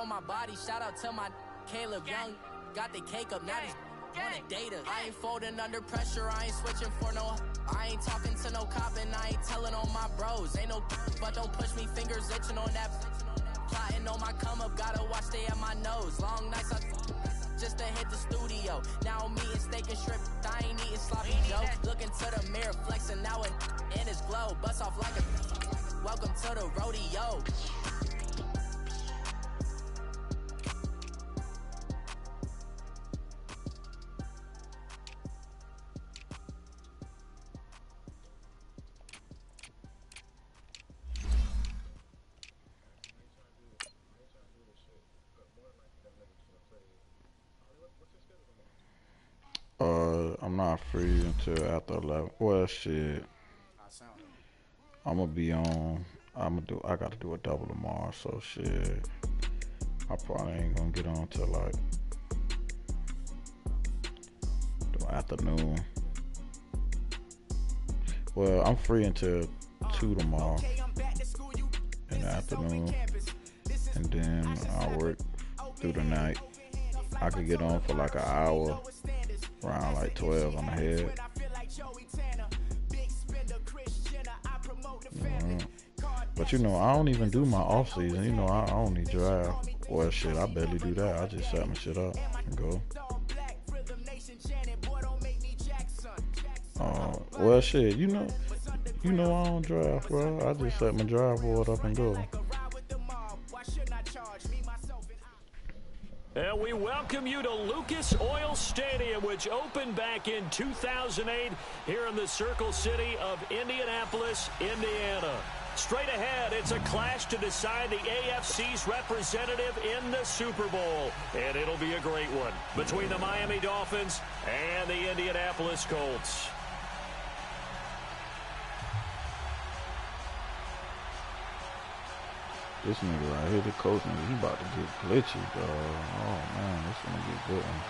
on my body. Shout out to my Caleb Young. Got the cake up, now these wanna data. I ain't folding under pressure, I ain't switching for no. I ain't talking to no cop and I ain't telling on my bros. Ain't no, but don't push me, fingers itching on that. Plotting on my come up, gotta watch stay at my nose. Long nights just to hit the studio. Now I'm eating steak and shrimp, I ain't eating sloppy Joe. Looking to the mirror, flexing now in his glow. Bust off like a welcome to the rodeo. I'm not free until after 11. Well, shit. I'm gonna be on. I gotta do a double tomorrow, so shit. I probably ain't gonna get on till like the afternoon. Well, I'm free until 2 tomorrow in the afternoon, and then I'll work through the night. I could get on for like an hour, around like 12 on the head. But you know, I don't even do my off season. You know, I only drive. Well, shit, I barely do that. I just set my shit up and go. Well, shit, you know I don't drive, bro. I just set my drive board up and go. And we welcome you to Lucas Oil Stadium, which opened back in 2008 here in the Circle City of Indianapolis, Indiana. Straight ahead, it's a clash to decide the AFC's representative in the Super Bowl. And it'll be a great one between the Miami Dolphins and the Indianapolis Colts. This nigga right here, the coach nigga, he about to get glitchy, dog. Oh man, this gonna be a good one.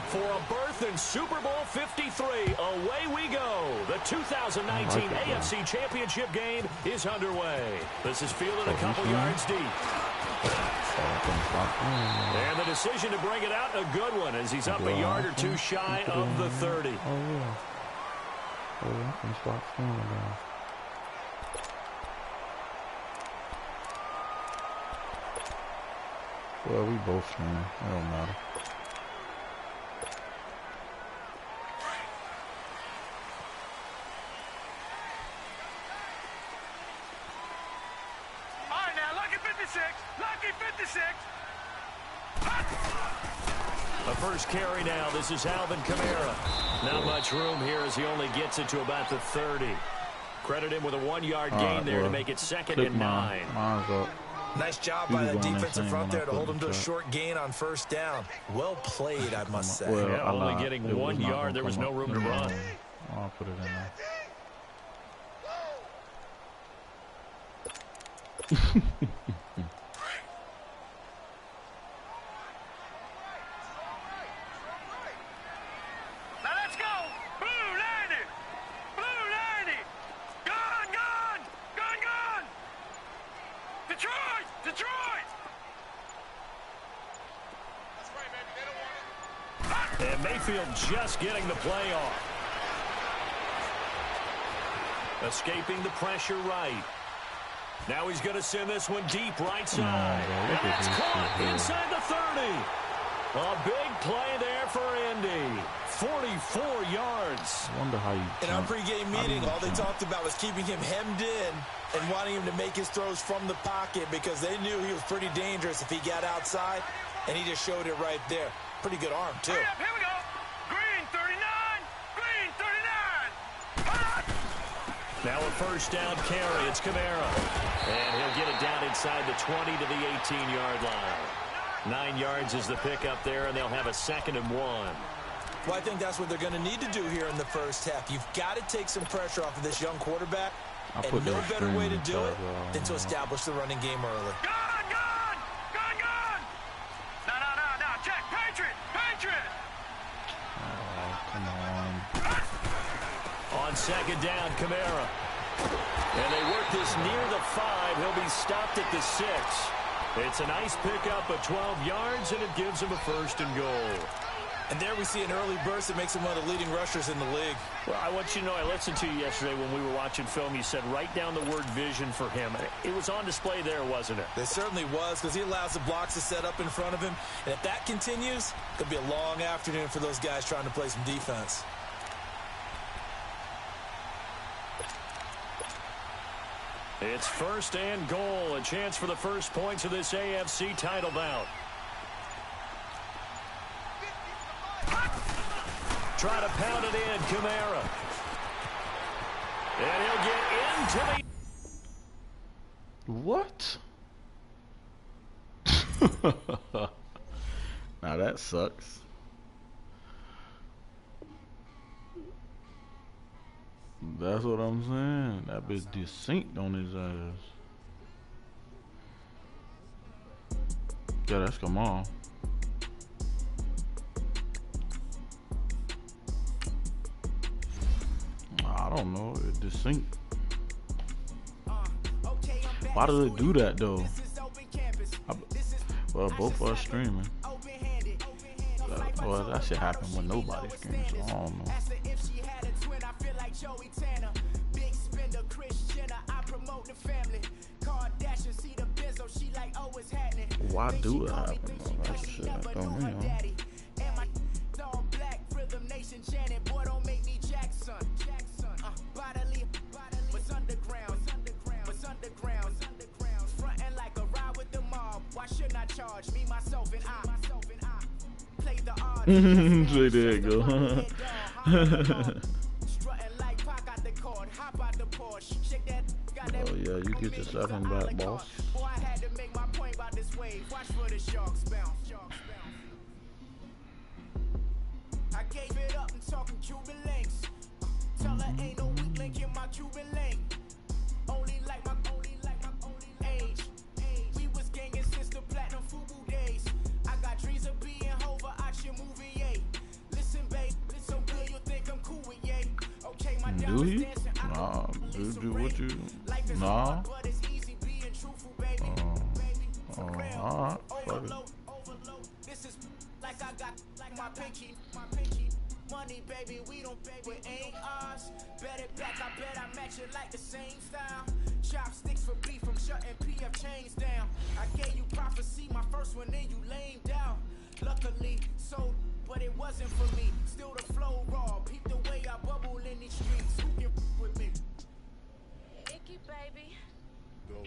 For a berth in Super Bowl 53, away we go. The 2019 AFC Championship game is underway. This is fielded a couple yards deep. And the decision to bring it out, a good one, as he's up a yard or two shy of the 30. Oh yeah. Oh yeah, I can start feeling down. Well, we both can. It don't matter. All right, now, lucky 56. Lucky 56. A first carry now. This is Alvin Kamara. Not much room here as he only gets it to about the 30. Credit him with a 1-yard gain there to make it 2nd and 9. Mine's up. Nice job by that defensive front there to hold him to a short gain on first down. Well played, I must say. Well, yeah, only getting 1 yard. There was no room to run. I'll put it in there. Now let's go. Blue 90. Blue 90. Gone, gone. Gone, gone. Detroit. Detroit. That's right, baby. They don't want it. And Mayfield just getting the play off. Escaping the pressure right. Now he's going to send this one deep right side. And that's caught inside the 30. A big play there for Indy. 44 yards. I wonder how you in our pregame meeting, all they talked about was keeping him hemmed in and wanting him to make his throws from the pocket because they knew he was pretty dangerous if he got outside, and he just showed it right there. Pretty good arm, too. Hurry up, here we go. Green 39. Green 39. Hot. Now a first down carry. It's Kamara. And he'll get it down inside the 20 to the 18-yard line. 9 yards is the pickup there, and they'll have a 2nd and 1. Well, I think that's what they're going to need to do here in the first half. You've got to take some pressure off of this young quarterback, and no better way to do it than to establish the running game early. Gone, gone. Gone, gone. No. Check. Patriot. Patriot. Oh, come on. On 2nd down, Kamara. And they work this near the 5. He'll be stopped at the 6. It's a nice pickup of 12 yards, and it gives him a 1st and goal. And there we see an early burst that makes him one of the leading rushers in the league. Well, I want you to know, I listened to you yesterday when we were watching film. You said write down the word vision for him. It was on display there, wasn't it? It certainly was, because he allows the blocks to set up in front of him. And if that continues, it'll be a long afternoon for those guys trying to play some defense. It's 1st and goal, a chance for the first points of this AFC title bout. Try to pound it in, Kamara. And he'll get into the... What? Now that sucks. That's what I'm saying. That bitch desynced on his ass. Yeah, that's come on. I don't know. It desynced. Why does it do that though? Well, both of us streaming. Well, that shit happen when nobody's streaming, so I don't know. Why do it happen? That's the shit that throw me on. Charge me, myself, and I play the odds. There you go. Oh yeah, you get your 7 back, boss. I had to make my point about this wave. Watch for the sharks bounce. I gave it up and talking Cuban links. Tell her ain't no weak link in my Cuban link. Only like my age. We was gangin' since the platinum FUBU days. I got dreams of being Hova out your movie, yay. Listen, babe, so good you think I'm cool with yay. Okay, my do he? Nah, do what you? Nah. But it's easy being truthful, baby. Alright, fuck it. This is like I got like my pinky. Money, baby, we don't pay with ain't ours. Bet it back, I bet I match it like the same style. Chopsticks for beef from shutting PF chains down. I gave you prophecy, my first one, then you lame down. Luckily, so, but it wasn't for me. Still the flow raw, peep the way I bubble in these streets. Who can with me? Icky, baby. Go.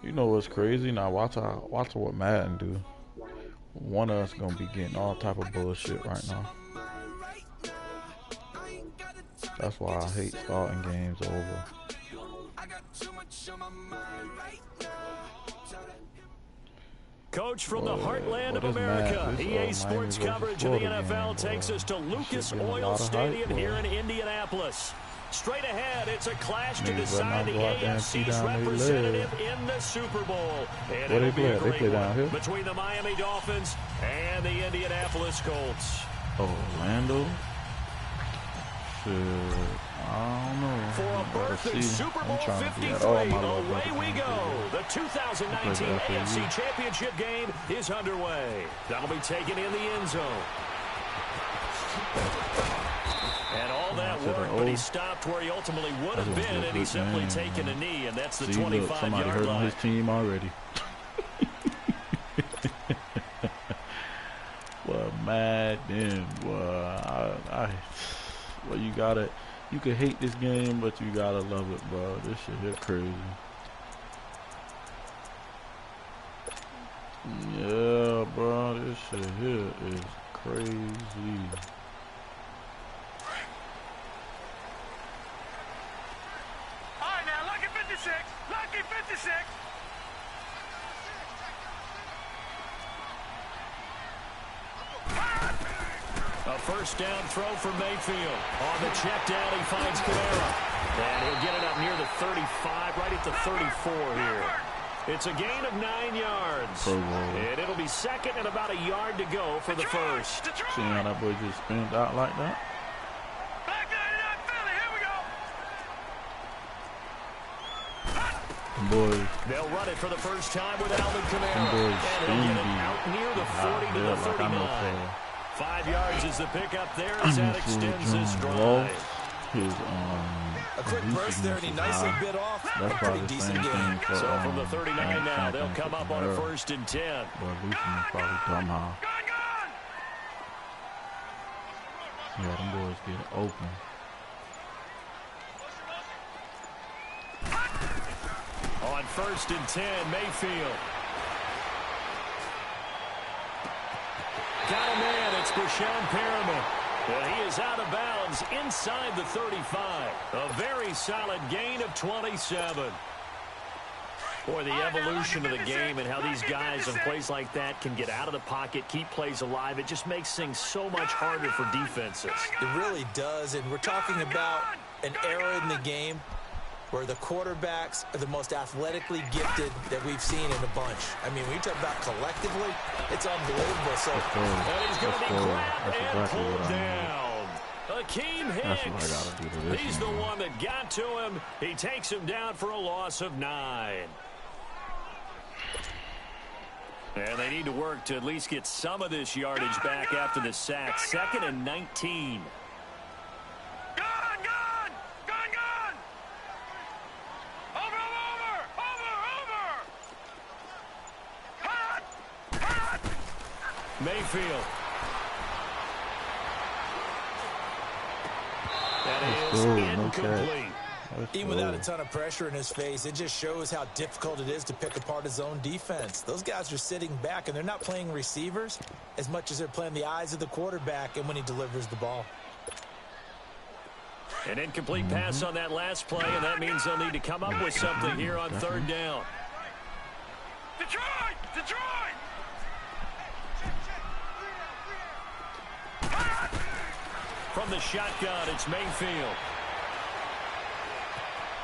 You know what's crazy? Now watch what Madden do. One of us gonna be getting all type of bullshit right now. That's why I hate starting games over. Coach from the heartland of America, EA Sports coverage of the NFL takes us to Lucas Oil Stadium here in Indianapolis. Straight ahead, it's a clash to decide the AFC's representative in the Super Bowl. And it'll be a great one between the Miami Dolphins and the Indianapolis Colts. Orlando? Shit, I don't know. For a berth in Super Bowl 53, away we go. The 2019 AFC Championship game is underway. That'll be taken in the end zone. And all that work, but he stopped where he ultimately would have been, and he's simply taken a knee, and that's the 25-yard somebody hurt on his team already. Well, Madden, well, you can hate this game, but you gotta love it, bro. This shit here crazy. Yeah, bro, this shit here is crazy. 26. A first down throw for Mayfield. On the check down, he finds Kamara. And he'll get it up near the 35, right at the 34 here. It's a gain of 9 yards. And it'll be second and about a yard to go for the first. See how that boy just spinned out like that? Back 99 Philly, here we go. Them boys. They'll run it for the first time with Alvin Kamara. Them boys And he'll get it out near the 40 to the 39. 5 yards is the pickup there as that extends this drive. A quick burst there, and he nicely bit off. That's a probably pretty the decent same game. thing for, So from the 39 now, they'll come up on a Kamara. 1st and 10. But Lucian is probably somehow. Gun. Yeah, them boys get open. On 1st and 10, Mayfield. Got a man, it's Brashon Perriman. And he is out of bounds inside the 35. A very solid gain of 27. Boy, the evolution of the game and how these guys on plays like that can get out of the pocket, keep plays alive, it just makes things so much harder for defenses. It really does, and we're talking about an era in the game where the quarterbacks are the most athletically gifted that we've seen in a bunch. I mean, when you talk about collectively, it's unbelievable. So, and he's going to be grabbed That's and exactly pulled what I down. Akeem That's what I Hicks. gotta do to this He's the one. one that got to him. He takes him down for a loss of 9. And they need to work to at least get some of this yardage back after the sack. 2nd and 19. Gun. Over. Hot. Mayfield. That is No incomplete. even without a ton of pressure in his face, it just shows how difficult it is to pick apart his own defense. Those guys are sitting back, and they're not playing receivers as much as they're playing the eyes of the quarterback and when he delivers the ball. An incomplete pass on that last play, and that means they'll need to come up with something here on 3rd down. Detroit! From the shotgun, it's Mayfield.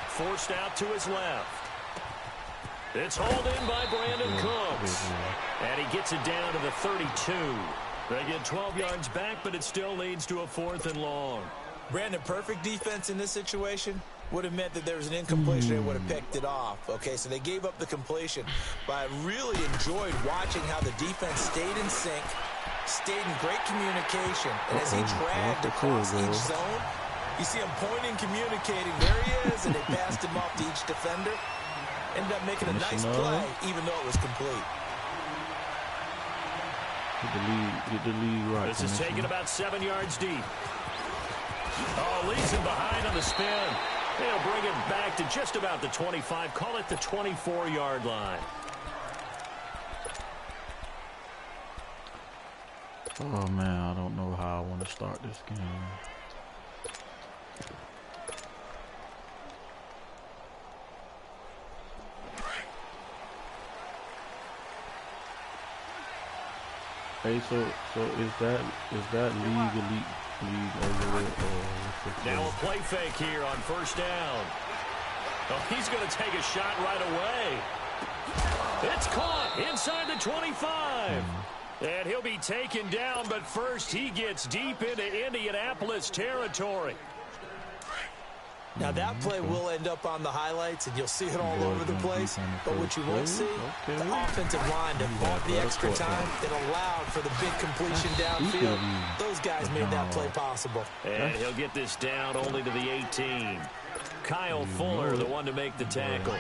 Forced out to his left. It's hauled in by Brandon Cooks. And he gets it down to the 32. They get 12 yards back, but it still leads to a 4th and long. Brandon, perfect defense in this situation would have meant that there was an incompletion and would have picked it off. Okay, so they gave up the completion. But I really enjoyed watching how the defense stayed in sync, stayed in great communication. And as he dragged across each zone, you see him pointing, communicating. There he is, and they passed him off to each defender. Ended up making a nice play, even though it was complete. Get the lead right. This is taken about 7 yards deep. Oh, leaves him behind on the spin. They'll bring it back to just about the 25. Call it the 24-yard line. Oh, man, I don't know how I want to start this game. Hey, so is that league over with, or what's Now a play fake here on 1st down. Oh, he's going to take a shot right away. It's caught inside the 25. And he'll be taken down, but first he gets deep into Indianapolis territory. Now, that play will end up on the highlights, and you'll see it all over the place. But what you won't see, the offensive line that fought the extra time that allowed for the big completion downfield. Those guys made that play possible. And he'll get this down only to the 18. Kyle Fuller, the one to make the tackle.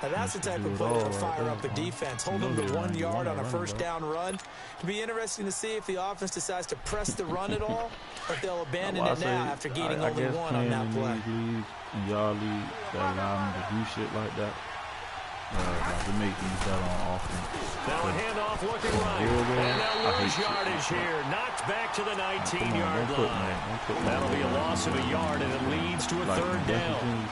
Now, that's the type of play that'll fire up a defense. Hold them to 1 yard on a 1st down run. It'll be interesting to see if the offense decides to press the run at all, or if they'll abandon it now after gaining only one on that play. And y'all leagues that allow me to do shit like that, Like it makes me better on offense. Now a handoff looking right. And they'll lose yardage here. Knocked back to the 19-yard line. That'll be a loss of a yard, and it leads to a third down.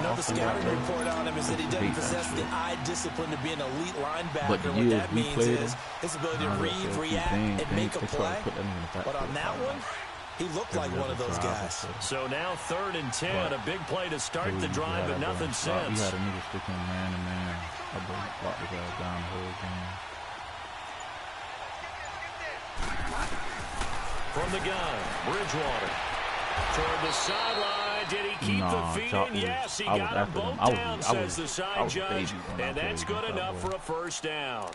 Another scouting report on him is that he doesn't possess the eye discipline to be an elite linebacker. But What that means is his ability to read, react, and make a play. But on that one, he looked like one of those guys. So now 3rd and 10. A big play to start the drive, but nothing since. We had a nigga sticking man to man. I blocked the guy down the whole game. From the gun, Bridgewater. Toward the sideline. Did he keep the feet in? Yes, he got them both down, says the side judge. And that's good enough for a first down.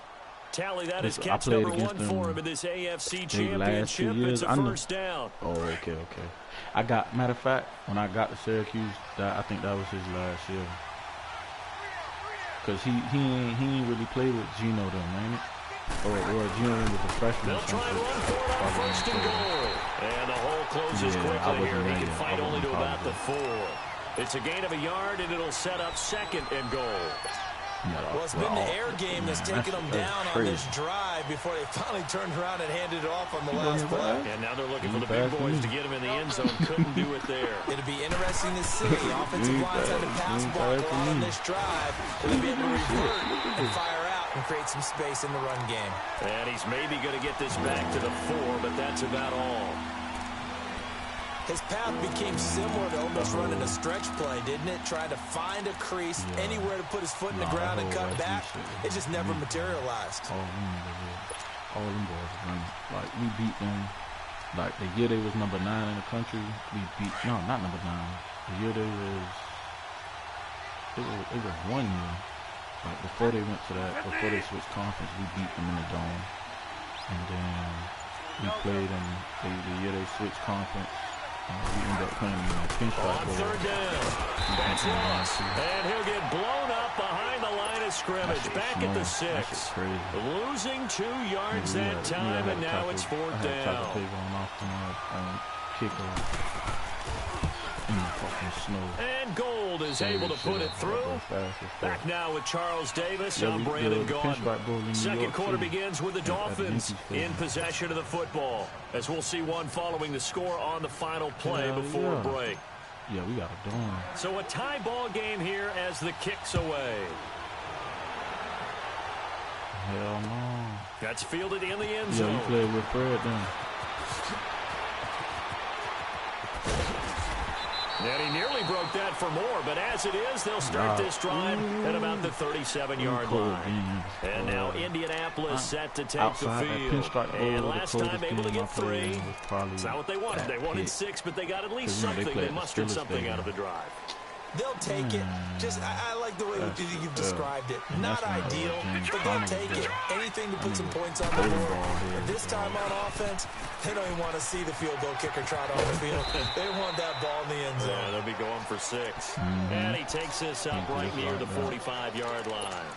Tally, that is catch number 1 for him in this AFC championship. It's a first down. Oh, okay. Matter of fact, when I got to Syracuse, I think that was his last year. Because he ain't really played with Gino them, ain't it? Or Gino was a freshman. They'll try and run for it on 1st and goal. And the hole closes quickly here. He can fight only to about the 4. It's a gain of a yard, and it'll set up 2nd and goal. Well, it's been the air game that's taken them down on this drive before they finally turned around and handed it off on the last play. And now they're looking for the big boys to get him in the end zone. Couldn't do it there. It'll be interesting to see. Offensive lines had to pass block on this drive. Will they be able to revert and fire out and create some space in the run game? And he's maybe going to get this back to the 4, but that's about all. His path became similar to almost running a stretch play, didn't it? Trying to find a crease, anywhere to put his foot in the ground and cut back. It just never materialized. All them boys running. Like, we beat them. Like, the year they was number 9 in the country, we beat... No, not number 9. The year they was... It was 1 year. Like, before they went to that, before they switched conference, we beat them in the dome. And then we played them the year they switched conference. We ended up playing on 3rd down. That's lost. And he'll get blown up behind the line of scrimmage. Back at the 6. Losing 2 yards that time, and now it's 4th down. And Gold is able to put it through. Back now with Charles Davis. I'm Brandon Gaudin. 2nd quarter begins with the Dolphins in possession of the football, as we'll see one following the score on the final play before break. Yeah, we got a dome. So a tie ball game here as the kick's away. Hell no. That's fielded in the end zone. Yeah, you played with Fred then. And he nearly broke that for more, but as it is, they'll start this drive at about the 37-yard line. And now Indianapolis set to take the field. And last time able to get 3. It's not what they wanted. They wanted 6, but they got at least something. They mustered something out of the drive. They'll take it. I like the way you've described it. Not ideal, but they'll take it. Anything to put some points on the board. But this time on offense, they don't even want to see the field goal kicker trot on the field. They want that ball in the end zone. Yeah, they'll be going for 6. And he takes this up right near the 45-yard line.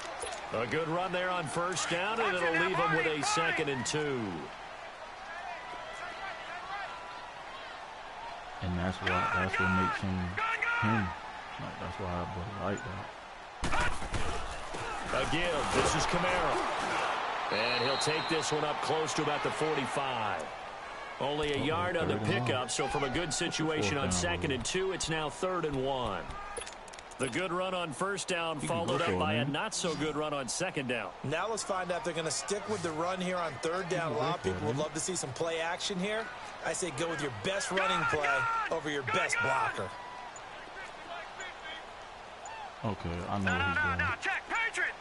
A good run there on 1st down, and it'll leave him with a 2nd and 2. And that's what makes him. Like, that's why I like that. Again, this is Camaro. And he'll take this one up close to about the 45. Only a yard on the pickup, so from a good situation on 2nd and 2, it's now 3rd and 1. The good run on 1st down followed up by a not-so-good run on 2nd down. Now let's find out if they're going to stick with the run here on 3rd down. A lot of people would love to see some play action here. I say go with your best running play over your best blocker. Okay, I know what he's doing. No, check. Patriot!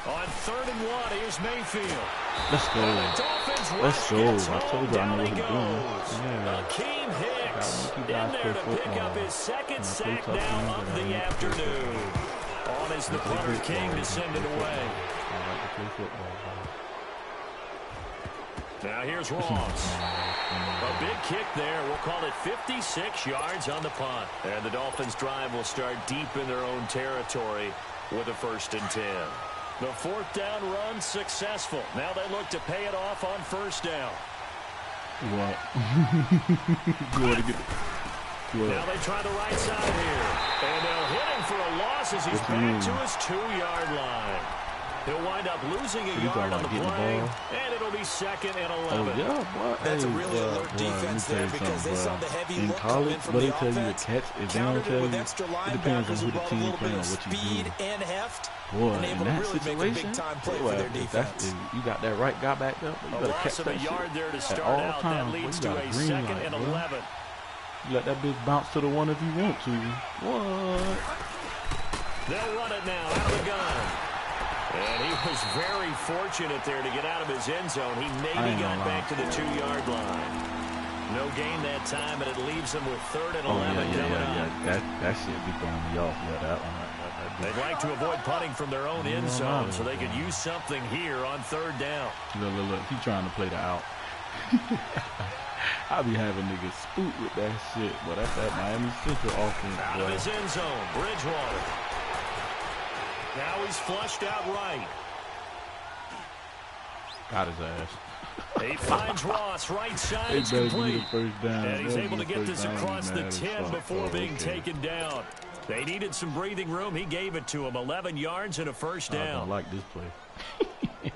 On 3rd and 1, here's Mayfield. Let's go. Let's go. I told you I know what he's doing. Yeah. Akeem Hicks in there to pick up his 2nd sack now of the afternoon. On is the punter king to send it away. I like to play football. Now here's Ross. A big kick there. We'll call it 56 yards on the punt. And the Dolphins' drive will start deep in their own territory with a 1st and 10. The 4th down run successful. Now they look to pay it off on 1st down. What? Now they try the right side here. And they'll hit him for a loss tosses. He's back to his 2-yard line. He'll wind up losing a yard on the play, and it'll be 2nd and 11. Oh, yeah, boy. That's a really alert defense there because they saw the heavy look coming from the offense. Countered it with extra linebackers who brought a little bit of speed and heft. Boy, and able to really make a big-time play for their defense. You got that right guy back there. You better catch that yard there to start all out. times. That leads to a 2nd and 11. You let that bitch bounce to the one if you want to. What? They'll run it now out of the gun. And he was very fortunate there to get out of his end zone. He maybe got back to the 2-yard line. No gain that time, and it leaves him with 3rd and 11 coming up. That shit be throwing me off. Yeah, that one. They'd like to avoid punting from their own end zone, so they could use something here on 3rd down. Look. He trying to play the out. I be having niggas spook with that shit, but that's that Miami Central offense. Out of his end zone, Bridgewater. Now he's flushed out right. Got his ass. He finds Ross right side. It's complete. And he's able to get this across the 10 before being taken down. They needed some breathing room. He gave it to him. 11 yards and a first down. I like this play.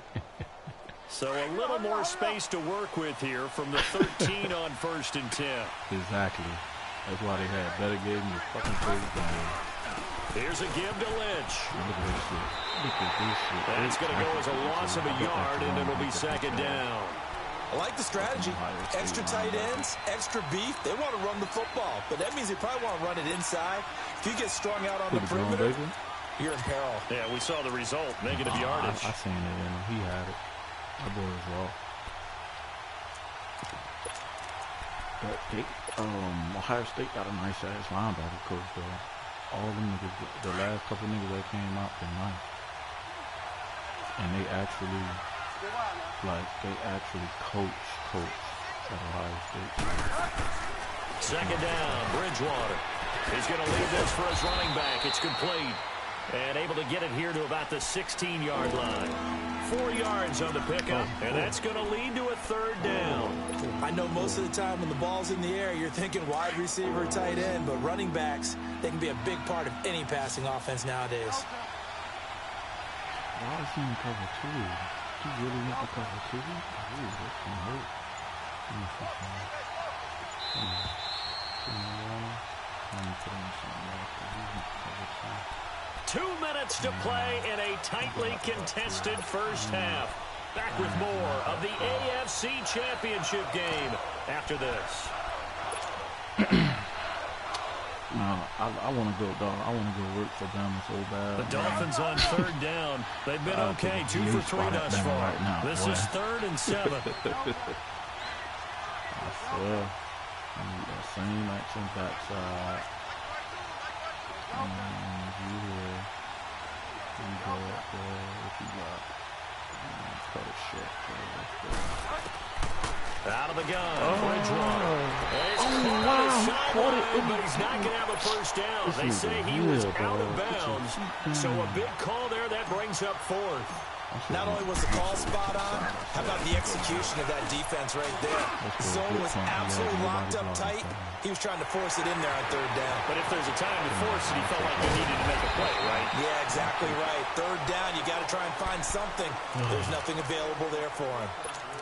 So a little more space to work with here from the 13 on 1st and 10. Exactly. That's why they had better gave me a fucking first down. Here's a give to Lynch. Look at this shit. Look at this shit. That's going to go as a loss of a yard, and it'll be 2nd down. I like the strategy. Extra tight ends, extra beef. They want to run the football, but that means they probably want to run it inside. If you get strung out on the perimeter, you're in peril. Yeah, we saw the result. Negative yardage. I seen it in him. He had it. That boy was raw. But Ohio State got a nice ass linebacker coach though. All them niggas, the last couple niggas that came out, been nice. And they actually coach at Ohio State. 2nd down, Bridgewater. He's going to leave this for his running back. It's complete. And able to get it here to about the 16-yard line. 4 yards on the pickup, and that's going to lead to a 3rd down. I know most of the time when the ball's in the air, you're thinking wide receiver, tight end, but running backs, they can be a big part of any passing offense nowadays. Why is he in cover 2? He really went to cover 2? Ooh, that's going to hurt. Let me see something. Let me put him something else. He's in cover 2. 2 minutes to play in a tightly contested first half. Back with more of the AFC Championship game after this. No, I want to go, dog. I want to go work for them so bad. The Dolphins on 3rd down. They've been okay. 2 for 3 thus far. Right now, this is 3rd and 7. I swear. I need that same action backside. You go up there. What you got? Cut it short. Out of the gun. Bridgewater. He caught it. But he's not going to have a first down. They say he was out of bounds. So a big call there. That brings up 4th. Not only was the call spot on, how about the execution of that defense right there? The zone was absolutely locked up tight. He was trying to force it in there on 3rd down. But if there's a time to force it, he felt like he needed to make a play, right? Yeah, exactly right. 3rd down, you got to try and find something. There's nothing available there for him.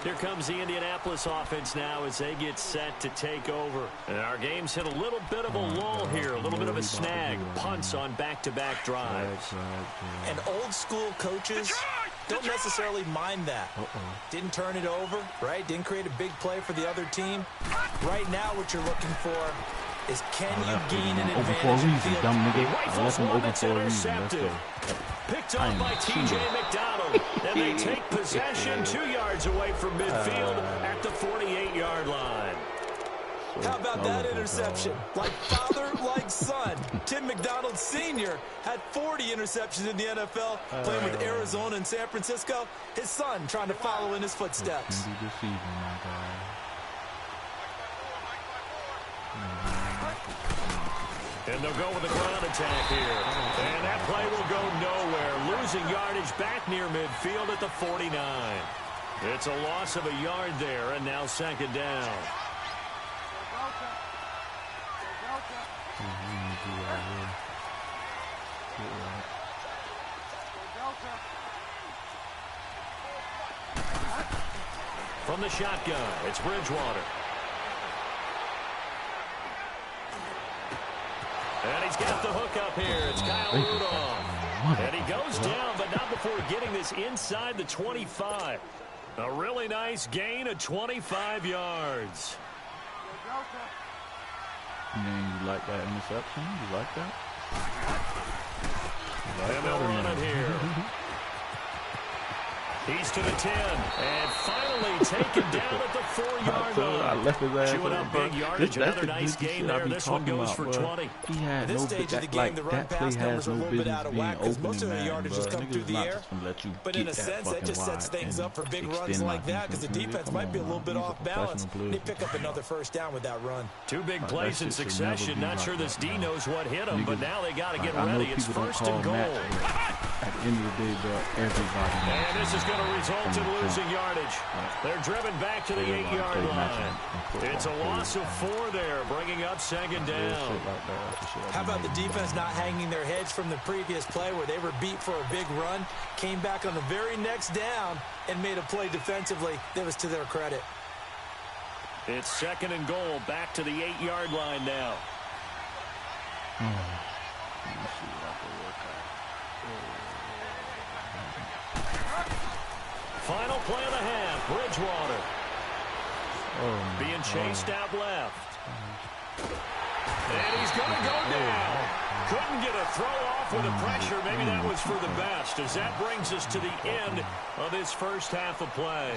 Here comes the Indianapolis offense now as they get set to take over. And our game's hit a little bit of a lull here, a little bit of a snag. Punts on back-to-back drives. And old-school coaches don't necessarily mind that. Didn't turn it over, right? Didn't create a big play for the other team. Right now what you're looking for is can you gain an advantage in field? Rifles one that's intercepted. Picked up by T.J. McDonald. And they take possession 2 yards away from midfield at the 48-yard line. How about that interception? Like father, like son. Tim McDonald Sr. had 40 interceptions in the NFL, playing with Arizona and San Francisco. His son trying to follow in his footsteps. And they'll go with a ground attack here. And that play will go nowhere. Losing yardage back near midfield at the 49. It's a loss of a yard there, and now 2nd down. From the shotgun, it's Bridgewater. And he's got the hook up here. It's Kyle Rudolph. And he goes down, but not before getting this inside the 25. A really nice gain of 25 yards. Man, you like that interception? You like that? And they'll run it here. He's to the 10, and finally taken down at the 4-yard line. Chewing up big yardage, another nice game there. This one goes for 20. At this stage of the game, the run-pass numbers are a little bit out of whack because most of the yardage has come through the air. But in a sense, that just sets things up for big runs like that because the defense might be a little bit off balance. They pick up another first down with that run. Two big plays in succession. Not sure this D knows what hit them, but now they got to get ready. It's first and goal. At the end of the day, though, everybody. And this is going to result in losing yardage. They're driven back to the 8-yard line. It's a loss of 4 there, bringing up second down. How about the defense not hanging their heads from the previous play where they were beat for a big run, came back on the very next down, and made a play defensively that was to their credit. It's second and goal, back to the 8-yard line now. Final play of the half, Bridgewater. Being chased out left. And he's going to go down. Couldn't get a throw off with the pressure. Maybe that was for the best, as that brings us to the end of this first half of play.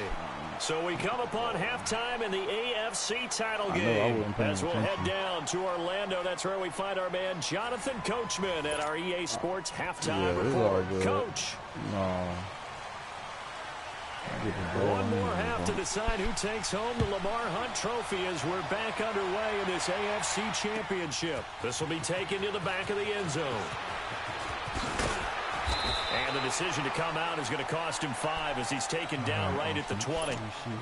So we come upon halftime in the AFC title game as we'll head down to Orlando. That's where we find our man Jonathan Coachman at our EA Sports halftime report. Coach. One more half to decide who takes home the Lamar Hunt Trophy as we're back underway in this AFC Championship. This will be taken to the back of the end zone. And the decision to come out is going to cost him 5 as he's taken down right at the 20.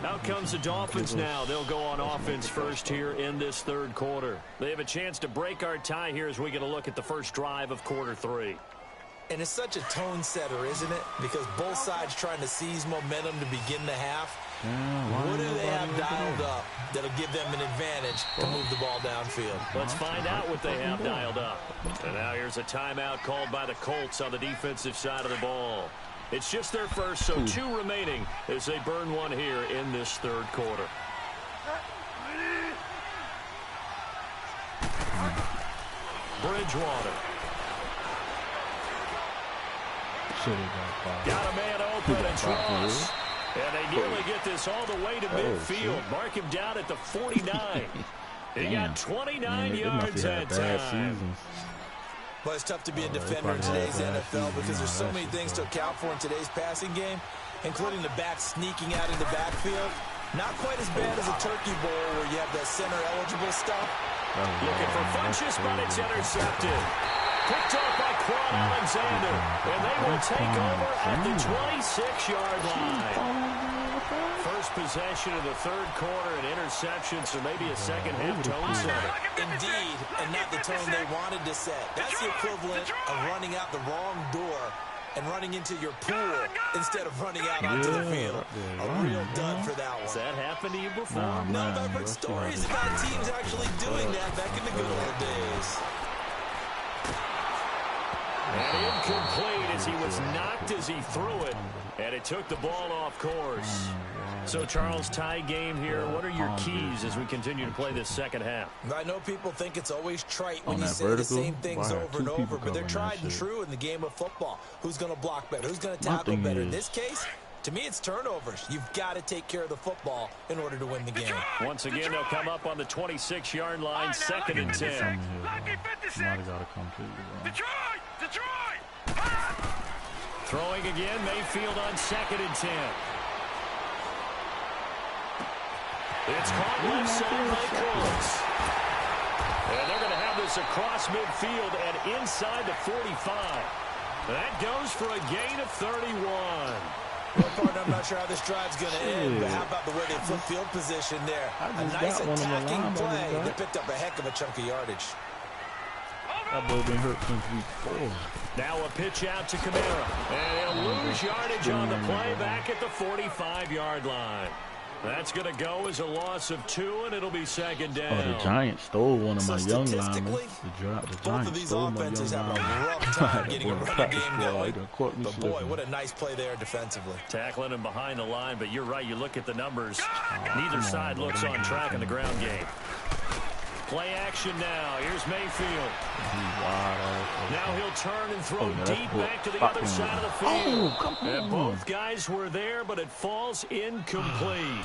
Out comes the Dolphins now. They'll go on offense first here in this third quarter. They have a chance to break our tie here as we get a look at the first drive of quarter 3. And it's such a tone setter, isn't it? Because both sides trying to seize momentum to begin the half. What do they have dialed up that'll give them an advantage to move the ball downfield? Let's find out what they have dialed up. And now here's a timeout called by the Colts on the defensive side of the ball. It's just their first, so 2 remaining as they burn one here in this third quarter. Bridgewater. Got a man open and Ross. And they nearly get this all the way to midfield. Mark him down at the 49. He got 29 yards that time. Well, it's tough to be a defender in today's NFL because there's so many things to account for in today's passing game, including the back sneaking out in the backfield. Not quite as bad as a turkey bowl where you have that center-eligible stuff. Looking for Funchess, but it's intercepted. Picked off by Quan Alexander, and they will take over at the 26-yard line. First possession of the third quarter, an interception, so maybe a second-half tone setter. Indeed, and not the tone they wanted to set. That's the equivalent of running out the wrong door and running into your pool instead of running out onto the field. A real dud for that one. Has that happened to you before? No, but I've heard stories about teams actually doing that back in the good old days. And incomplete as he was knocked as he threw it, and it took the ball off course. So, Charles, tie game here. What are your keys as we continue to play this second half? I know people think it's always trite when you say the same things over and over, but they're tried and true in the game of football. Who's going to block better? Who's going to tackle better? In this case, to me, it's turnovers. You've got to take care of the football in order to win the game. Once again, they'll come up on the 26-yard line, second and 10. Somebody got to come to Detroit! Throwing again, Mayfield on second and 10. It's caught left side by Cooks. And they're going to have this across midfield and inside the 45. That goes for a gain of 31. Well, partner, I'm not sure how this drive's going to end, but how about the way they flip field position there? A nice attacking play that picked up a heck of a chunk of yardage. That boy been hurt since week 4. Now a pitch out to Kamara. And he'll lose yardage on the play back at the 45-yard line. That's going to go as a loss of 2, and it'll be second down. Oh, the Giants stole one of my young linemen. Both of these offenses have a rough time getting a running game going. But boy, what a nice play there defensively. Tackling him behind the line, but you're right. You look at the numbers. Neither side looks on track in the ground game. Play action now. Here's Mayfield. Now he'll turn and throw deep back to the other side of the field. And both guys were there, but it falls incomplete.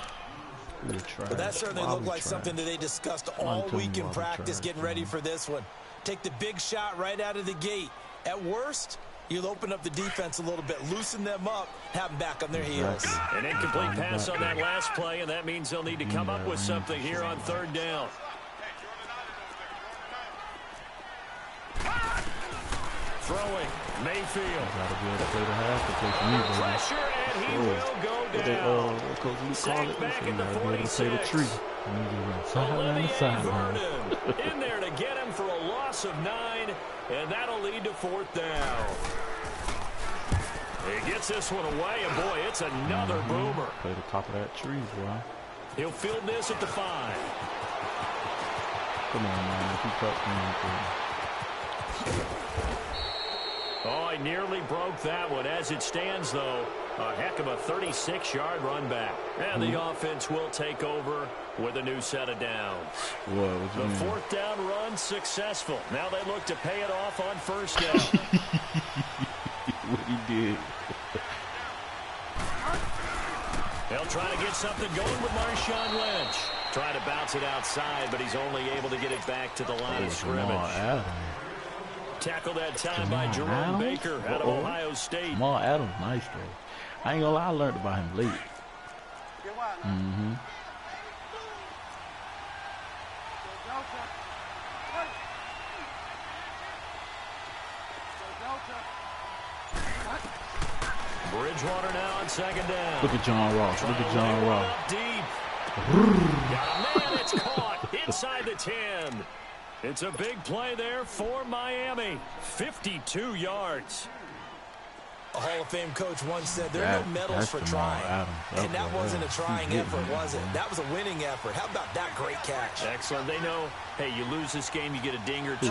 But that certainly looked like something that they discussed all week in practice getting ready for this one. Take the big shot right out of the gate. At worst, you'll open up the defense a little bit, loosen them up, have them back on their heels. An incomplete pass on that last play, and that means they'll need to come up with something here on third down. Throwing, Mayfield. Pressure, and he will go down. Sacked back in the 46. Olivier Vernon in there to get him for a loss of 9, and that'll lead to fourth down. He gets this one away, and boy, it's another boomer. Play the top of that tree, boy. He'll field this at the 5. Come on, man. If he cuts me, Oh, he nearly broke that one. As it stands, though, a heck of a 36-yard run back. And the offense will take over with a new set of downs. The fourth down run successful. Now they look to pay it off on first down. What he did. They'll try to get something going with Marshawn Lynch. Try to bounce it outside, but he's only able to get it back to the line of scrimmage. Tackled that time by Jerome Baker out of Ohio State. Jamal Adams, nice throw. I ain't gonna lie, I learned about him late. Bridgewater now on second down. Look at John Ross. Look at John Ross. Deep. Got a man. It's caught inside the 10. It's a big play there for Miami. 52 yards. A Hall of Fame coach once said there are no medals for trying. And that wasn't a trying effort, was it? That was a winning effort. How about that great catch? Excellent. They know, hey, you lose this game, you get a ding or 2.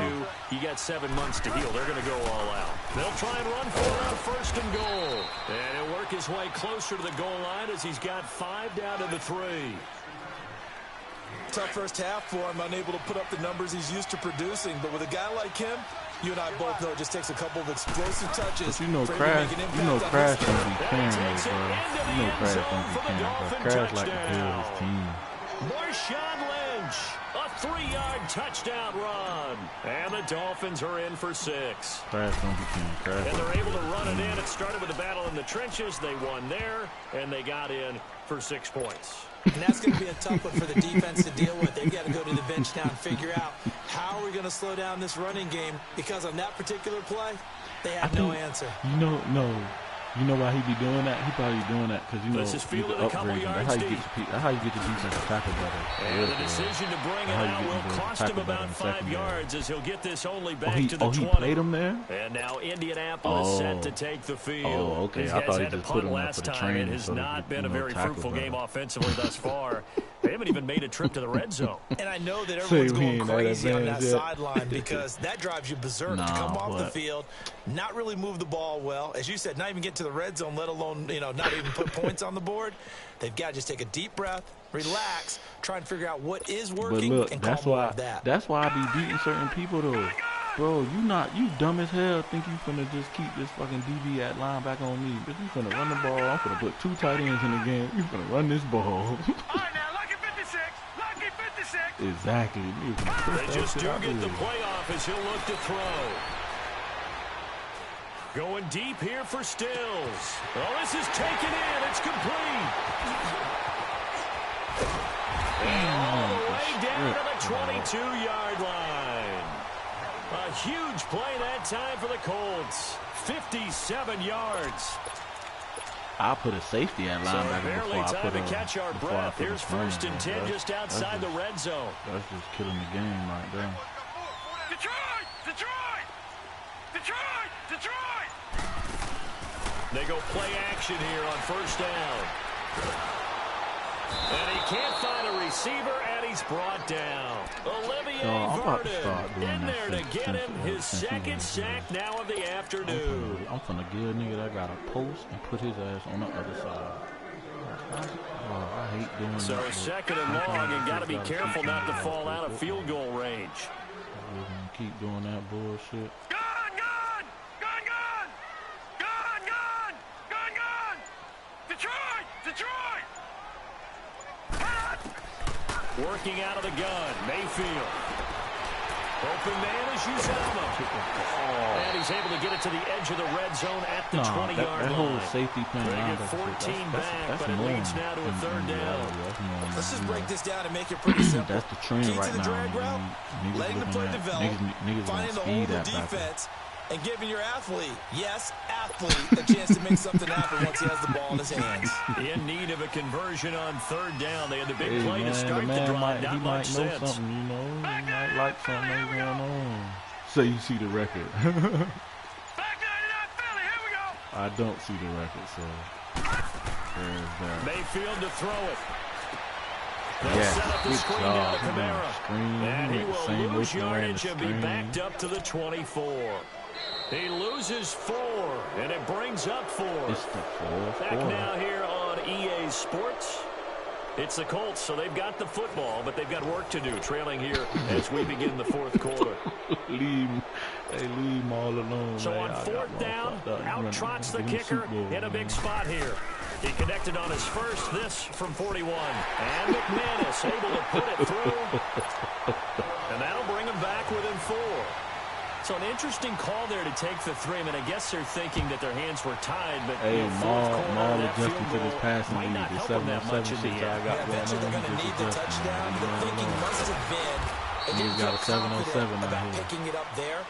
You got 7 months to heal. They're going to go all out. They'll try and run for it on first and goal. And he'll work his way closer to the goal line as he's got 5 down to the 3. Tough first half for him, unable to put up the numbers he's used to producing. But with a guy like him, you and I both know it just takes a couple of explosive touches. But you know, Crash can be carrying it, bro. You know, Crash can be carrying it, bro. Crash like to build his team. Marshawn Lynch, a 3-yard touchdown run. And the Dolphins are in for 6. Crash don't be carrying Crash. And they're able to run it in. It started with a battle in the trenches. They won there, and they got in for 6 points. And that's going to be a tough one for the defense to deal with. They've got to go to the bench now and figure out how are we going to slow down this running game, because on that particular play, they had no answer. You know why he be doing that? He probably doing that because, you know, this is fielded a couple yards deep. That's how you get the defensive tackle better. And the decision to bring it out will cost him about 5 yards as he'll get this only back to the 20. He played him there? And now Indianapolis set to take the field. Oh, okay. These I guys thought he had to just put punt him last up for the time. training. It has not been a very fruitful game offensively thus far. They haven't even made a trip to the red zone. And I know that everyone's going crazy on that sideline because that drives you berserk to come off the field, not really move the ball well. As you said, not even get to the red zone, let alone, you know, not even put points on the board. They've got to just take a deep breath, relax, try and figure out what is working, but look, and call more of that. That's why I be beating certain people, though. Bro, you dumb as hell think you finna just keep this fucking DB at linebacker on me. But you finna run the ball. I'm finna put 2 tight ends in the game. You finna run this ball. All right, now, lucky 56. Lucky 56. Exactly. They just do get the playoff as he'll look to throw. Going deep here for Stills. Oh, this is taken in. It's complete. And all the way down to the 22-yard line. A huge play that time for the Colts. 57 yards. I'll put a safety at linebacker barely before I put time to catch our breath. Here's first and 10 just outside the red zone. That's just killing the game right there. Detroit! Detroit! Detroit! Detroit! They go play action here on first down. And he can't find a receiver, and he's brought down. Olivier Vernon in there to get him his second sack now of the afternoon. I'm finna give a nigga that got a post and put his ass on the other side. I hate doing that. So second and long, and got to be careful not to fall out of field goal range. We're gonna keep doing that bullshit. Gun, gun! Gun, gun! Gun, gun! Gun, gun! Detroit! Detroit! Working out of the gun, Mayfield. Open man is Uzama. And he's able to get it to the edge of the red zone at the 20-yard line. That whole safety plan. They get 14 back, but it leads now to a third down. Let's just break this down and make it pretty simple. That's the trend Key right to the drag now. route, letting the play develop, finding the hole in the defense, and giving your athlete, yes, athlete, a chance to make something happen once he has the ball in his hands. In need of a conversion on third down. They had the big play to start the drive. He might know something, you know. He might like something that's going on. So you see the record. Back 99 Philly, here we go! I don't see the record, so there's that. Mayfield to throw it. They'll set up the screen down to Kamara. And he will lose yardage and be backed up to the 24. He loses 4, and it brings up 4. It's the fourth Back quarter. now here on EA Sports. It's the Colts, so they've got the football, but they've got work to do, trailing here as we begin the fourth quarter. leave him all alone. So man. on fourth down, out trots the kicker in a big spot here. He connected on his first, this from 41. And McManus able to put it through. And that'll bring him back within 4. So an interesting call there to take the 3. I mean, I guess they're thinking that their hands were tied, but hey, Maul that adjusting field to this goal passing might lead. not The help them that much in the end. Eventually they're going to need the touchdown. The thinking must have been they didn't feel confident about picking it up there,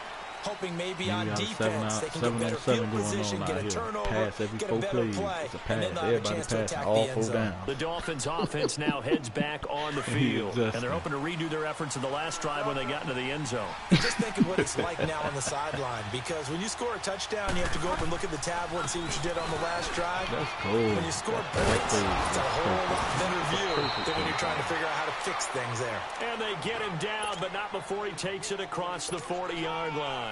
hoping maybe on defense they can get better field position, get a turnover, get a better play, and then they'll have a chance to attack the end zone. The Dolphins offense now heads back on the field, and they're hoping to redo their efforts in the last drive when they got into the end zone. Just think of what it's like now on the sideline, because when you score a touchdown, you have to go up and look at the tablet and see what you did on the last drive. That's cool. When you score points, it's a whole lot better view than when you're trying to figure out how to fix things there. And they get him down, but not before he takes it across the 40-yard line.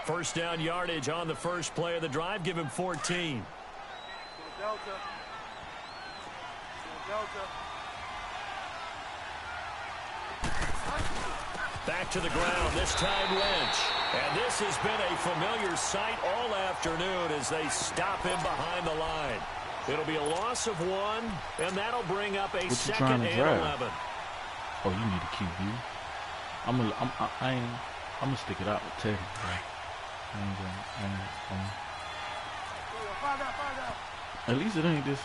First down yardage on the first play of the drive. Give him 14. Delta. Back to the ground, this time Lynch. And this has been a familiar sight all afternoon as they stop him behind the line. It'll be a loss of 1, and that'll bring up a second and 11. Oh, you need a QB. I'm gonna stick it out with Teddy, bro. At least it ain't this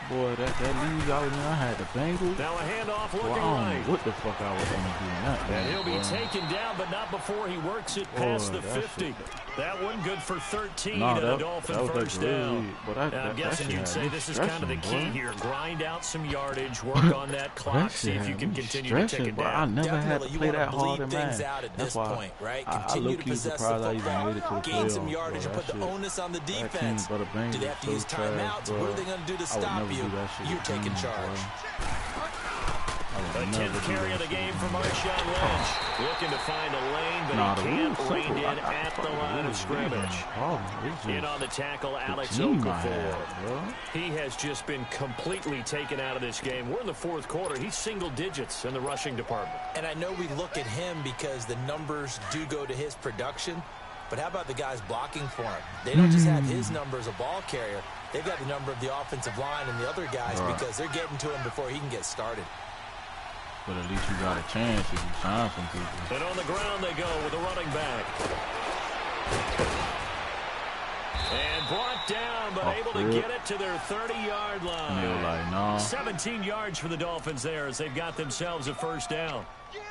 boy that leaves out, and I had the Bengals. Now a handoff looking I don't right. know what the fuck I was gonna do in that. And he'll be taken down, but not before he works it past the 50. That one good for 13 and a Dolphin first down. I'm guessing you'd say this is kind of the key here. Grind out some yardage, work on that clock, see if you can continue to take it down. I never had to play that hard in things man. out at That's this why point, right? I Continue to possess the football, gain some playoffs, yardage, and put the onus on the defense. Do they have to use timeouts? What are they going to do to stop you? You're taking charge. A 10th carry of the game for Marshawn Lynch. Looking to find a lane, but he can't rein in at the line of scrimmage. In on the tackle, Alex Okafor. He has just been completely taken out of this game. We're in the fourth quarter. He's single digits in the rushing department. And I know we look at him because the numbers do go to his production, but how about the guys blocking for him? They don't just have his number as a ball carrier. They've got the number of the offensive line and the other guys because they're getting to him before he can get started. But at least you got a chance if you sign some people. And on the ground they go with a running back. And brought down, but able to get it to their 30-yard line. And they were like, nah. 17 yards for the Dolphins there as they've got themselves a first down.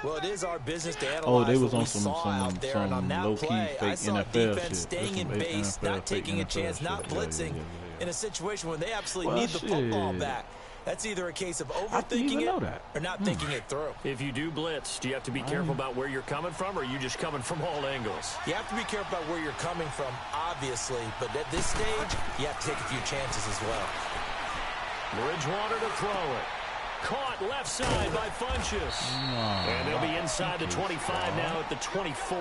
Well, it is our business to analyze they was what on we some saw out there, and on that low-key play, fake I saw NFL defense shit. staying in base, not taking a chance, not blitzing, in a situation when they absolutely need the football back. That's either a case of overthinking it or not thinking it through. If you do blitz, do you have to be careful about where you're coming from, or are you just coming from all angles? You have to be careful about where you're coming from, obviously, but at this stage, you have to take a few chances as well. Bridgewater to throw it. Caught left side by Funchess. And they'll be inside the 25 now at the 24.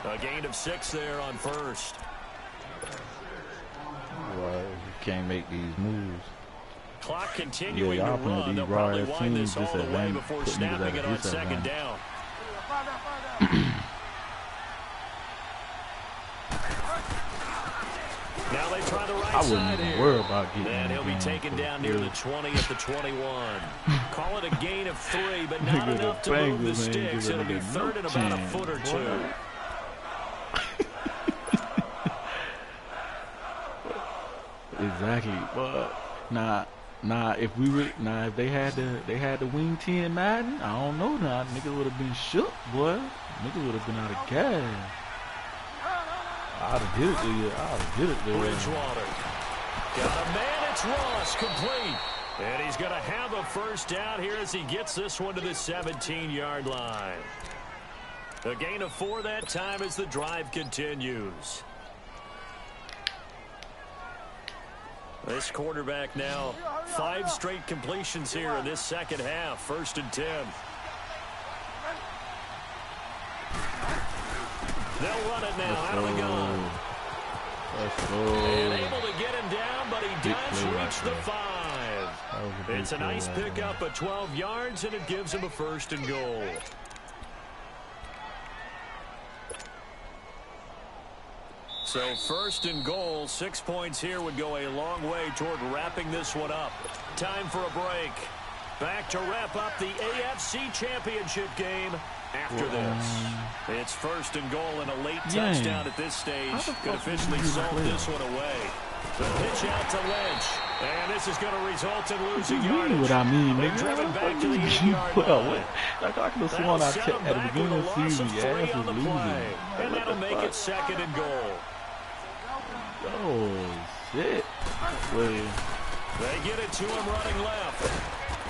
A gain of 6 there on first. Right, you can't make these moves. Clock continuing to run. They'll probably wind this all the way before put snapping it on second down. Now they try the right I side wouldn't even here. worry about getting And he'll be taken down near the 20 at the 21. Call it a gain of 3, but not enough to move the sticks. It'll be third and about a foot or two. Exactly, but if they had the wing 10 Madden, I don't know now. Nigga would have been shook, boy. Nigga would have been out of gas. I'd have did it to you. Bridgewater. Got a man, it's Ross, complete. And he's going to have a first down here as he gets this one to the 17-yard line. A gain of 4 that time as the drive continues. This quarterback now 5 straight completions here in this second half. 1st and 10. They'll run it now out of the gun. And able to get him down, but he does reach the 5. It's a nice pickup of 12 yards, and it gives him a 1st and goal. So 1st and goal, 6 points here would go a long way toward wrapping this one up. Time for a break. Back to wrap up the AFC Championship game after this. It's 1st and goal and a late touchdown at this stage could officially solve this one away. The pitch out to Lynch. And this is going to result in losing yardage. What I mean, They're driven back to the 8-yard line. I could have sworn I checked at the beginning of the season. The ass was losing. And that'll make it 2nd and goal. Oh, shit. Wait. They get it to him running left.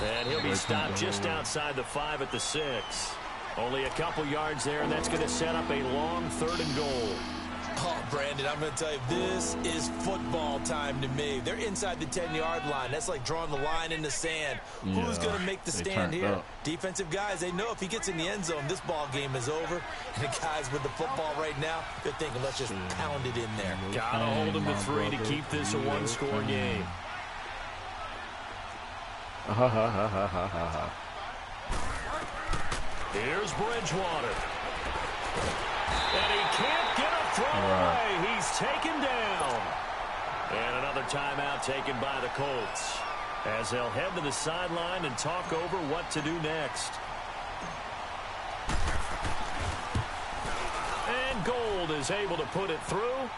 And he'll be stopped just outside the 5 at the 6. Only a couple yards there, and that's going to set up a long 3rd and goal. Oh, Brandon, I'm going to tell you, this is football time to me. They're inside the 10-yard line. That's like drawing the line in the sand. Yeah, who's going to make the stand here? Up. Defensive guys, they know if he gets in the end zone, this ball game is over. And the guys with the football right now, they're thinking, let's just pound it in there. Got to hold him to 3 to keep this a one-score game. Here's Bridgewater. And he can't get a throw away. He's taken down. And another timeout taken by the Colts as they'll head to the sideline and talk over what to do next. And Gold is able to put it through.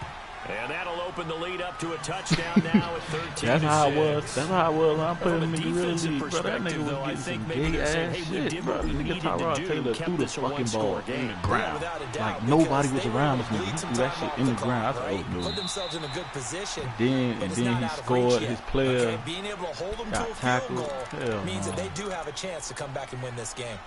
And that'll open the lead up to a touchdown now at 13. That's how it was. That's how it was. I'm putting him in the real league, bro. That nigga though, was getting some gay ass shit, bro. Nigga Tyrod Taylor threw the fucking ball in the ground. Like nobody was around this nigga. He threw that shit in the ground. I said, oh no. Put themselves in a good position. And then he scored. His player being able to hold them got to a tackled. field goal means that they do have a chance to come back and win this game.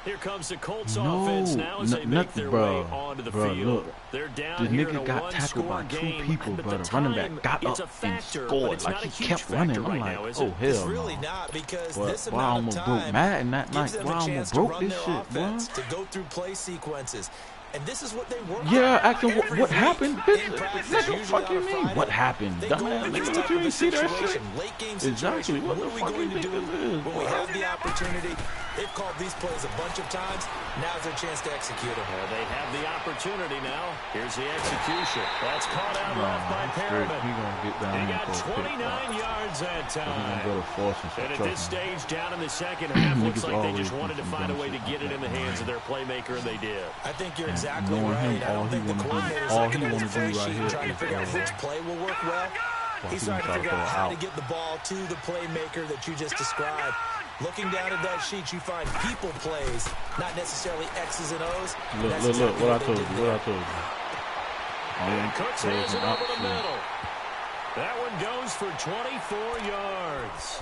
Here comes the Colts offense now as they make their way onto the field. Look, they're down the here in nigga a got tackled by 2 people, but bro. The running back got up and scored. Like, he kept running. I'm like, oh, hell It's really not, because this why I amount of almost broke time Madden that night? gives them Why I a almost chance to broke run this their shit, bro? offense, to go through play sequences. And this is what they work Yeah, on acting every what week happened? in Bitch, practice, nigga, usually fuck you on a mean? Friday. What happened? They go Dumbass, into this nigga, type you of ain't see that situation, shit? late game Exactly. situation. What What the are we fuck going you to think do this is, when we bro? have the opportunity? They've called these plays a bunch of times. Now's their chance to execute them. They have the opportunity now. Here's the execution. That's caught out left by Perriman. He gonna get down He there got for a 29 yards that He gonna time. go to force and And at trust this me. stage, down in the second half, looks Niggas like they just always wanted to do some find a dumb way to shit get it in the hands of their playmaker, and they did. I think you're exactly knowing right. him, I don't think the coordinator's looking at his play sheet and trying to figure out which play will work well. He's trying to figure out how to get the ball to the playmaker that you just described. Looking down at that sheet, you find people plays, not necessarily X's and O's. Look, what I told you. And Cooks hands it over the middle. That one goes for 24 yards.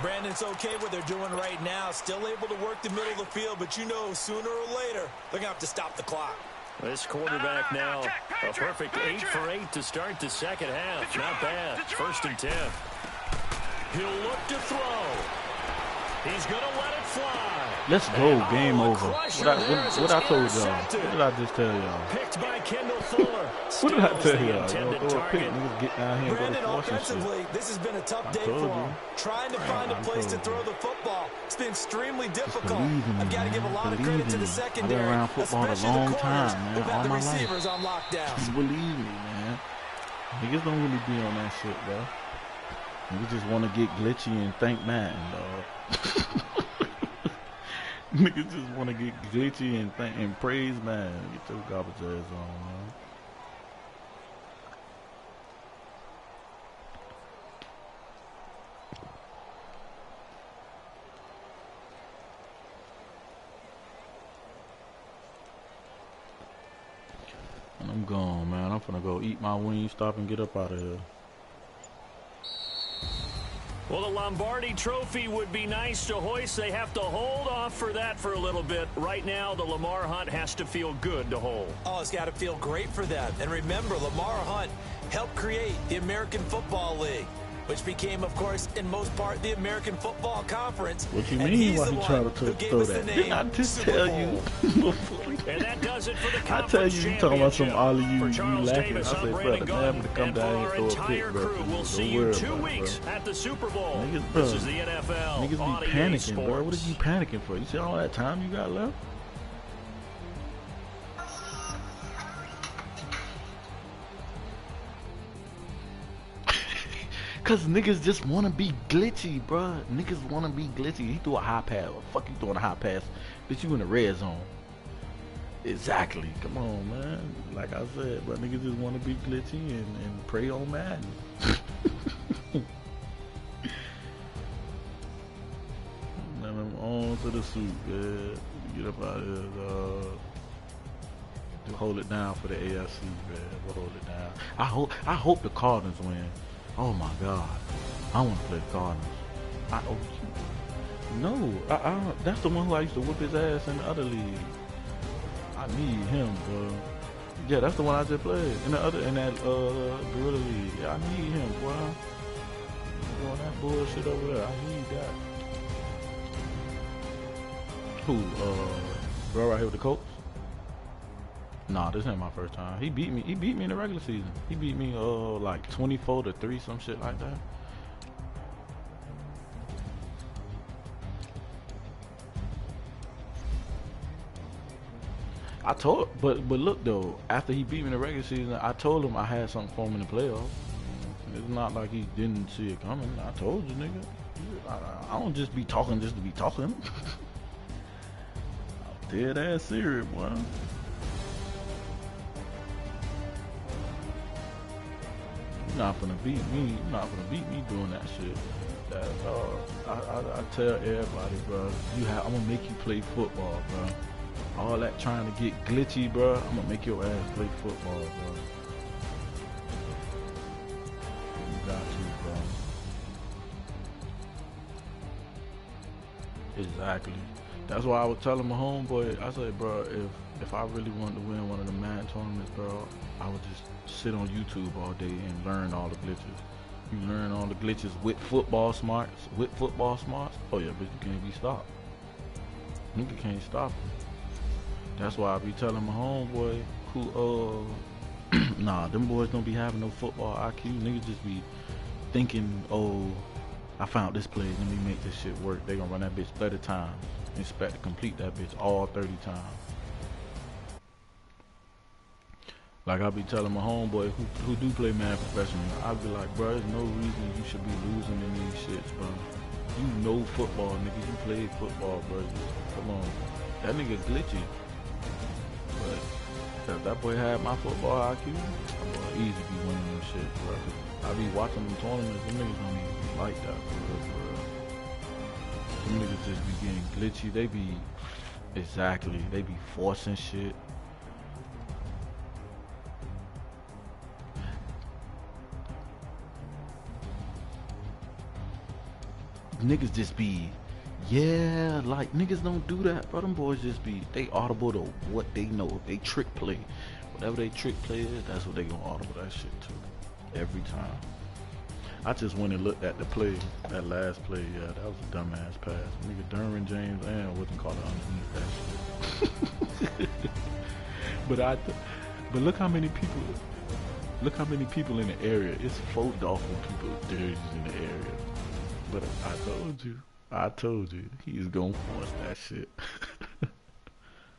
Brandon, it's okay what they're doing right now. Still able to work the middle of the field, but you know sooner or later they're going to have to stop the clock. This quarterback now, a perfect 8 for 8 to start the second half. Not bad. 1st and 10. He'll look to throw. He's going to let it fly. Let's go. Game over. What I told y'all? What did I just tell y'all? Picked by Kendall Fuller. What did I tell y'all? Intended Throw a pick. target. Niggas get down here and go to force and Offensively, shit. this has been a tough day told for him. you. Trying to find a place to throw the football. It's been extremely difficult. Believe in me, I've got to give a man. lot of Believe credit to in the me. secondary, I've been around football a especially long the corners time, man. who've had All the my life. receivers on lockdown. Just believe me, man. Niggas don't really be on that shit, bro. Niggas just want to get glitchy and thank Madden, dog. Niggas just want to get glitchy and praise Madden. Get your garbage ass on, man. And I'm gone, man. I'm finna go eat my wings, stop and get up out of here. Well, the Lombardi Trophy would be nice to hoist. They have to hold off for that for a little bit. Right now, the Lamar Hunt has to feel good to hold. Oh, it's got to feel great for them. And remember, Lamar Hunt helped create the American Football League, which became, of course, in most part, the American Football Conference. What you And mean he's why the he one tried who to gave throw us the that? name Didn't I just Super tell Bowl. you? And that does it for the I tell conference you talking about some championship. ollie you For Charles laughing. Davis, I I'm said, Brandon brother, man, I'm Gunn, gonna come and for down our here and throw a entire pick, bro. crew, we'll Don't see you worry 2 about it, weeks bro. at the Super Bowl. Niggas, This bro. is the NFL Niggas on be EA panicking, Sports. bro. What are you panicking for? You see all that time you got left? Cause niggas just wanna be glitchy, bro. Niggas wanna be glitchy. He threw a high pass. What the fuck you throwing a high pass? Bitch, you in the red zone. Exactly. Come on, man. Like I said, but niggas just wanna be glitchy and prey on Madden. And I'm on to the suit, man. Get up out of here, dog. To hold it down for the AFC, man. We'll hold it down. I hope the Cardinals win. Oh my God, I want to play the Cardinals. No, that's the one who I used to whip his ass in the other league. I need him, bro. Yeah, that's the one I just played in that Gorilla League. Yeah, I need him, boy. Doing that bullshit over there. I need that. Who? Bro, right here with the Colts. Nah, this ain't my first time. He beat me in the regular season. He beat me like 24-3, some shit like that. I told, but look though, after he beat me in the regular season, I told him I had something for him in the playoffs. It's not like he didn't see it coming. I told you, nigga. I don't just be talking just to be talking. I'm dead ass serious, boy. You're not gonna beat me. You're not gonna beat me doing that shit. That I tell everybody, bro. I'm gonna make you play football, bro. All that trying to get glitchy, bro. I'm gonna make your ass play football, bro. You got to, bro. Exactly. That's why I was telling my homeboy. I said, bro, if I really wanted to win one of the Madden tournaments, bro, I would just sit on YouTube all day and learn all the glitches. You learn all the glitches with football smarts. Oh yeah, but you can't be stopped. Nigga can't stop him. That's why I be telling my homeboy who nah, them boys don't be having no football IQ. Niggas just be thinking, oh, I found this play, let me make this shit work. They gonna run that bitch 30 times. Expect to complete that bitch all 30 times. Like I be telling my homeboy who do play Madden professionally, I be like, bro, there's no reason you should be losing in these shits, bro. You know football, nigga. You played football, bro. Come on. That nigga glitchy. But if that boy had my football IQ, that boy easy be winning them shit, bro. I be watching them tournaments, them niggas don't even be like that, for real. Them niggas just be getting glitchy. They be, exactly, they be forcing shit. Niggas just be, yeah, like niggas don't do that, bro. Them boys just be, they audible to what they know. They trick play. Whatever they trick play is, that's what they gonna audible that shit to. Every time. I just went and looked at the play, that last play. Yeah, that was a dumbass pass. Nigga, Derwin James and wasn't caught underneath that shit. But look how many people. Look how many people in the area. It's 4 Dolphin people with jerseys in the area. But I told you, he's gonna force that shit.